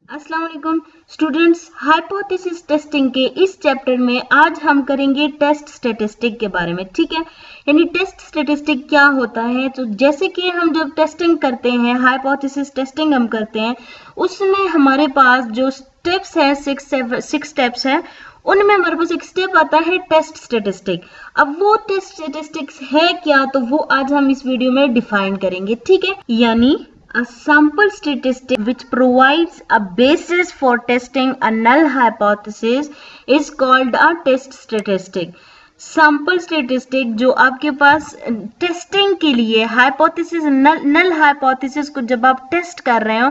अस्सलाम वालेकुम students, hypothesis testing के इस चैप्टर में आज हम करेंगे टेस्ट स्टैटिस्टिक के बारे में। ठीक है, यानी टेस्ट स्टैटिस्टिक क्या होता है। तो जैसे कि हम जब टेस्टिंग करते हैं, हाइपोथेसिस टेस्टिंग हम करते हैं, उसमें हमारे पास जो स्टेप्स है सिक्स स्टेप्स है, उनमें हमारे पास एक स्टेप आता है टेस्ट स्टैटिस्टिक। अब वो टेस्ट स्टैटिस्टिक्स है क्या, तो वो आज हम इस वीडियो में डिफाइन करेंगे। ठीक है, यानी a sample statistic which provides a basis for testing a null hypothesis is called a test statistic. Sample statistic जो आपके पास टेस्टिंग के लिए हाइपोथेसिस नल हाइपोथेसिस को जब आप टेस्ट कर रहे हो,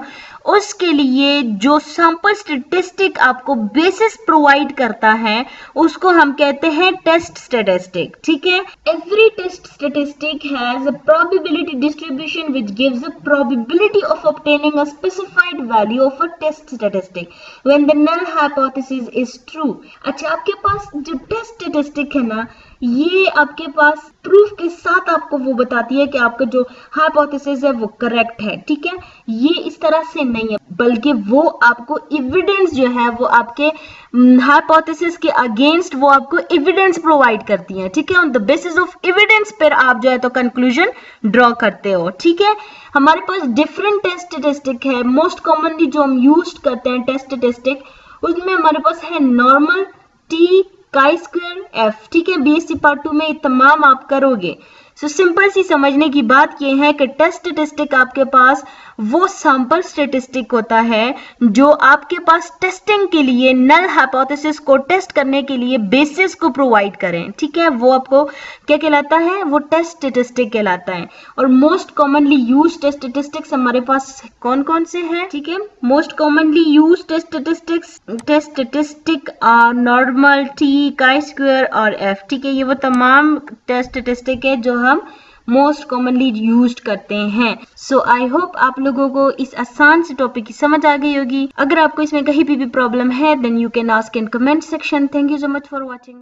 उसके लिए जो सैंपल स्टेटिस्टिक आपको बेसिस प्रोवाइड करता है उसको हम कहते हैं टेस्ट स्टेटिस्टिक। ठीक है, every test statistic has a probability distribution which gives a probability of obtaining a specified value of a test statistic when the null hypothesis is true. अच्छा, आपके पास जो टेस्ट स्टेटिस्टिक है ना, ये आपके पास प्रूफ के साथ आपको वो बताती है कि आपका जो हाइपोथेसिस है वो करेक्ट है। ठीक है, ये इस तरह से नहीं है, बल्कि वो आपको एविडेंस जो है वो आपके हाइपोथेसिस के अगेंस्ट वो आपको एविडेंस प्रोवाइड करती है। ठीक है, on the basis of evidence पर आप जो है तो कंक्लूजन ड्रॉ करते हो। ठीक है, हमारे पास डिफरेंट टेस्ट स्टेटिस्टिक है। मोस्ट कॉमनली जो हम यूज करते हैं टेस्ट स्टेटिस्टिक, उसमें हमारे पास है normal, T, chi square, F. ठीक है, बीएससी पार्ट 2 में ये तमाम आप करोगे। सो सिंपल सी समझने की बात यह है कि टेस्ट स्टैटिस्टिक आपके पास वो सैंपल स्टैटिस्टिक होता है जो आपके पास टेस्टिंग के लिए नल हाइपोथेसिस को टेस्ट करने के लिए बेसिस को प्रोवाइड करें। ठीक है, वो आपको क्या कहलाता है, वो टेस्ट स्टैटिस्टिक कहलाता है। और most commonly use test statistics हमारे पास कौन कौन से हैं? ठीक है, most commonly use test statistic normal, T, chi square और एफ। ठीक है, ये वो तमाम टेस्ट स्टैटिस्टिक है जो हम मोस्ट कॉमनली यूज्ड करते हैं। सो आई होप आप लोगों को इस आसान से टॉपिक की समझ आ गई होगी। अगर आपको इसमें कहीं भी प्रॉब्लम है then you can ask in comment section. Thank you so much for watching.